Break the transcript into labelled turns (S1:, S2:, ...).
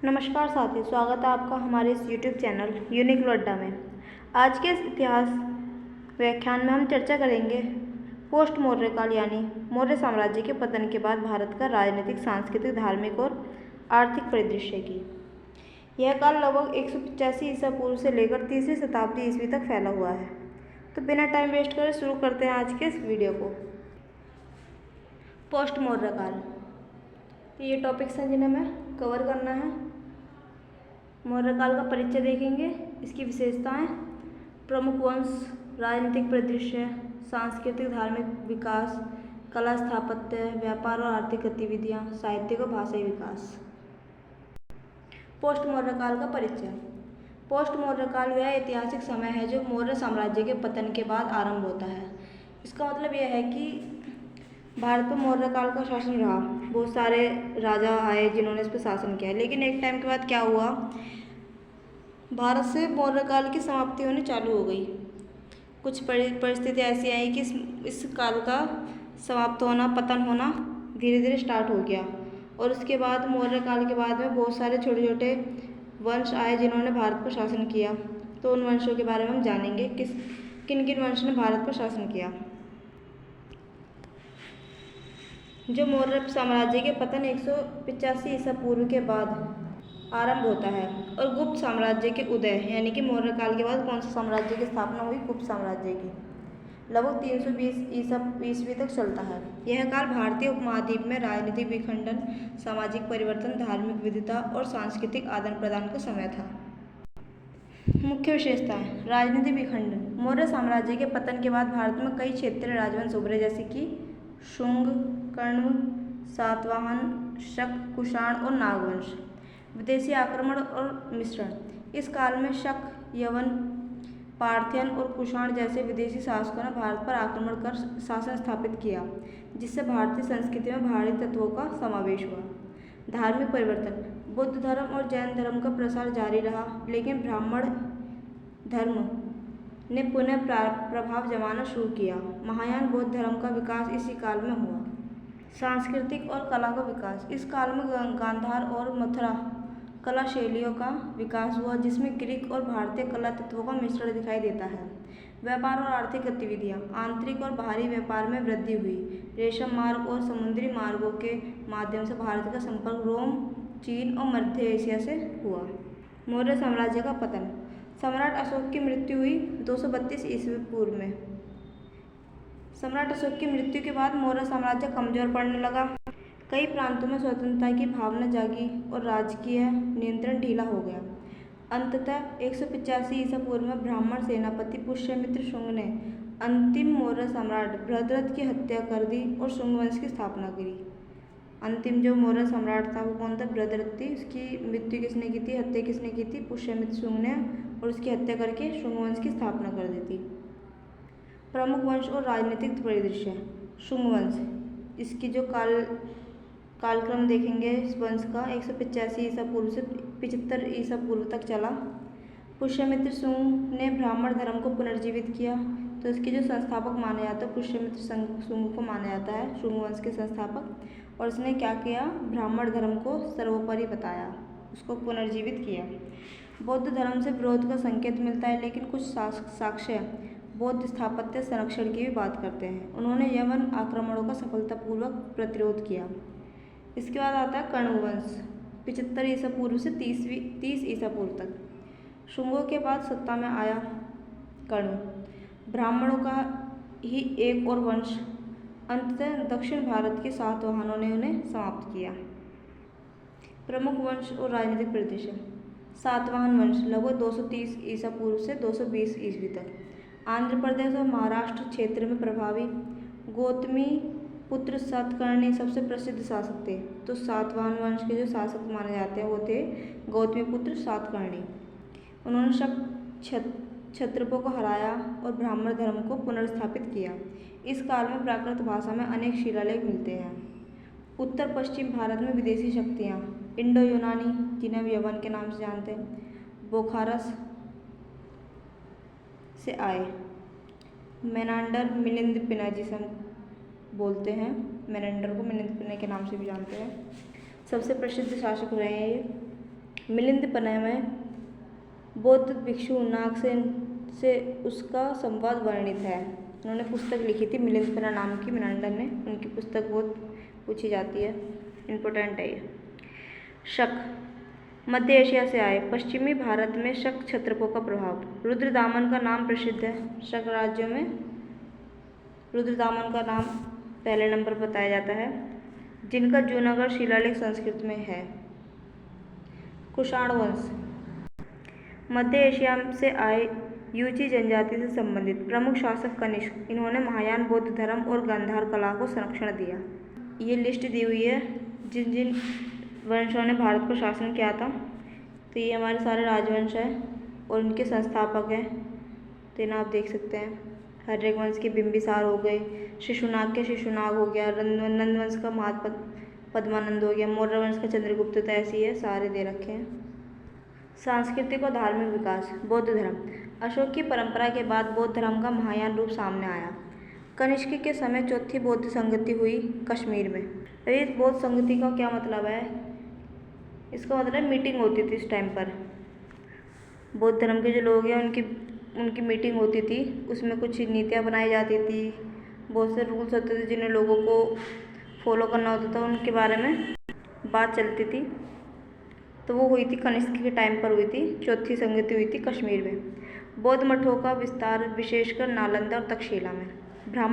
S1: नमस्कार साथियों, स्वागत है आपका हमारे इस YouTube चैनल यूनिक अड्डा में। आज के इस इतिहास व्याख्यान में हम चर्चा करेंगे पोस्ट मौर्य काल यानी मौर्य साम्राज्य के पतन के बाद भारत का राजनीतिक, सांस्कृतिक, धार्मिक और आर्थिक परिदृश्य की। यह काल लगभग 185 ईसा पूर्व से लेकर 3वीं शताब्दी ईस्वी तक फैला हुआ है। तो बिना टाइम वेस्ट करे शुरू करते हैं आज के इस वीडियो को। पोस्ट मौर्य काल, तो ये टॉपिक्स हैं जिन्हें हमें कवर करना है। मौर्य काल का परिचय देखेंगे, इसकी विशेषताएं, प्रमुख वंश, राजनीतिक परिदृश्य, सांस्कृतिक धार्मिक विकास, कला स्थापत्य, व्यापार और आर्थिक गतिविधियां, साहित्यिक और भाषाई विकास। पोस्ट मौर्य काल का परिचय। पोस्ट मौर्य काल वह ऐतिहासिक समय है जो मौर्य साम्राज्य के पतन के बाद आरंभ होता है। इसका मतलब यह है कि भारत पर मौर्य काल का शासन रहा, बहुत सारे राजा आए जिन्होंने इस पर शासन किया, लेकिन एक टाइम के बाद क्या हुआ, भारत से मौर्य काल की समाप्ति होनी चालू हो गई। कुछ परिस्थिति ऐसी आई कि इस काल का समाप्त होना, पतन होना धीरे धीरे स्टार्ट हो गया। और उसके बाद मौर्य काल के बाद में बहुत सारे छोटे छोटे वंश आए जिन्होंने भारत पर शासन किया। तो उन वंशों के बारे में हम जानेंगे, किन किन वंश ने भारत पर शासन किया। जो मौर्य साम्राज्य के पतन 185 ईसा पूर्व के बाद आरंभ होता है और गुप्त साम्राज्य के उदय यानी कि मौर्य काल के बाद कौन सा साम्राज्य की स्थापना हुई, गुप्त साम्राज्य की, लगभग 320 ईसा ईस्वी तक चलता है। यह काल भारतीय उपमहाद्वीप में राजनीतिक विखंडन, सामाजिक परिवर्तन, धार्मिक विविधता और सांस्कृतिक आदान प्रदान का समय था। मुख्य विशेषताएं। राजनीतिक विखंडन। मौर्य साम्राज्य के पतन के बाद भारत में कई क्षेत्रीय राजवंश उभरे, जैसे कि शुंग, कण्व, सातवाहन, शक, कुषाण और नागवंश। विदेशी आक्रमण और मिश्रण। इस काल में शक, यवन, पार्थियन और कुषाण जैसे विदेशी शासकों ने भारत पर आक्रमण कर शासन स्थापित किया, जिससे भारतीय संस्कृति में भारी तत्वों का समावेश हुआ। धार्मिक परिवर्तन। बुद्ध धर्म और जैन धर्म का प्रसार जारी रहा, लेकिन ब्राह्मण धर्म ने पुनः प्रभाव जमाना शुरू किया। महायान बौद्ध धर्म का विकास इसी काल में हुआ। सांस्कृतिक और कला का विकास। इस काल में गांधार और मथुरा कला शैलियों का विकास हुआ, जिसमें ग्रीक और भारतीय कला तत्वों का मिश्रण दिखाई देता है। व्यापार और आर्थिक गतिविधियां। आंतरिक और बाहरी व्यापार में वृद्धि हुई। रेशम मार्ग और समुद्री मार्गों के माध्यम से भारत का संपर्क रोम, चीन और मध्य एशिया से हुआ। मौर्य साम्राज्य का पतन। सम्राट अशोक की मृत्यु हुई 232 ईस्वी पूर्व में। सम्राट अशोक की मृत्यु के बाद मौर्य साम्राज्य कमजोर पड़ने लगा। कई प्रांतों में स्वतंत्रता की भावना जागी और राजकीय नियंत्रण ढीला हो गया। अंततः 185 ईसा पूर्व में ब्राह्मण सेनापति पुष्यमित्र शुंग ने अंतिम मौर्य सम्राट बृहद्रथ की हत्या कर दी और शुंग वंश की स्थापना करी। अंतिम जो मौर्य सम्राट था वो कौन था? बृहद्रथ थी। उसकी मृत्यु किसने की थी, हत्या किसने की थी? पुष्यमित्र शुंग ने, और उसकी हत्या करके शुंग वंश की स्थापना कर दी थी। प्रमुख वंश और राजनीतिक परिदृश्य। शुंग वंश, इसकी जो कालक्रम देखेंगे इस वंश का 185 ईसा पूर्व से 75 ईसा पूर्व तक चला। पुष्यमित्र शुंग ने ब्राह्मण धर्म को पुनर्जीवित किया, तो इसके जो संस्थापक माने जाते हैं पुष्यमित्र शुंग को माना जाता है, शुंग वंश के संस्थापक। और उसने क्या किया? ब्राह्मण धर्म को सर्वोपरि बताया, उसको पुनर्जीवित किया। बौद्ध धर्म से विरोध का संकेत मिलता है, लेकिन कुछ साक्ष्य बौद्ध स्थापत्य संरक्षण की भी बात करते हैं। उन्होंने यवन आक्रमणों का सफलतापूर्वक प्रतिरोध किया। इसके बाद आता है कण्व वंश, 75 ईसा पूर्व से 30 ईसा पूर्व तक। शुंगों के बाद सत्ता में आया कण्व, ब्राह्मणों का ही एक और वंश। अंततः दक्षिण भारत के सातवाहनों ने उन्हें समाप्त किया। प्रमुख वंश और राजनीतिक परिदृश्य। सातवाहन वंश लगभग 230 ईसा पूर्व से 220 ईस्वी तक। आंध्र प्रदेश और महाराष्ट्र क्षेत्र में प्रभावी। गौतमी पुत्र सातकर्णी सबसे प्रसिद्ध शासक थे। तो सातवाहन वंश के जो शासक माने जाते हैं वो थे गौतमी पुत्र सातकर्णी। उन्होंने सब क्षत्रपों को हराया और ब्राह्मण धर्म को पुनर्स्थापित किया। इस काल में प्राकृत भाषा में अनेक शिलालेख मिलते हैं। उत्तर पश्चिम भारत में विदेशी शक्तियाँ। इंडो यूनानी, जिन्हें हम यवन के नाम से जानते हैं, बोखारस से आए। मेनांडर, मिलिंद पिना जिसे हम बोलते हैं, मेनेंडर को मिलिंद पिना के नाम से भी जानते हैं, सबसे प्रसिद्ध शासक रहे हैं ये। मिलिंद पनय में बौद्ध भिक्षु नागसेन से उसका संवाद वर्णित है। उन्होंने पुस्तक लिखी थी मिलिंद पनय नाम की, मेनांडर ने। उनकी पुस्तक बहुत पूछी जाती है, इम्पोर्टेंट है ये। शक मध्य एशिया से आए। पश्चिमी भारत में शक क्षत्रपों का प्रभाव। रुद्रदामन का नाम प्रसिद्ध है। शक राज्यों में रुद्रदामन का नाम पहले नंबर पर बताया जाता है, जिनका जूनागढ़ शिलालेख संस्कृत में है। कुषाण वंश मध्य एशिया से आए यूची जनजाति से संबंधित प्रमुख शासक कनिष्क। इन्होंने महायान बौद्ध धर्म और गांधार कला को संरक्षण दिया। ये लिस्ट दी हुई है जिन जिन वंशों ने भारत पर शासन किया था। तो ये हमारे सारे राजवंश हैं और इनके संस्थापक हैं। तो इन्हें आप देख सकते हैं। हर्यक वंश के बिंबिसार हो गए, शिशुनाग के शिशुनाग हो गया, नंद वंश का पद्मानंद हो गया, मौर्य वंश का चंद्रगुप्त। तो ऐसी है, सारे दे रखे हैं। सांस्कृतिक और धार्मिक विकास। बौद्ध धर्म। अशोक की परंपरा के बाद बौद्ध धर्म का महायान रूप सामने आया। कनिष्क के समय चौथी बौद्ध संगति हुई कश्मीर में। इस बौद्ध संगति का क्या मतलब है? इसका मतलब मीटिंग होती थी इस टाइम पर। बौद्ध धर्म के जो लोग हैं उनकी मीटिंग होती थी। उसमें कुछ नीतियाँ बनाई जाती थी, बहुत से रूल्स होते थे जिन्हें लोगों को फॉलो करना होता था। उनके बारे में बात चलती थी। तो वो हुई थी कनिष्क के टाइम पर हुई थी। चौथी संगति हुई थी कश्मीर में। बौद्ध मठों का विस्तार विशेषकर नालंदा और तक्षशिला में। ब्राह्मण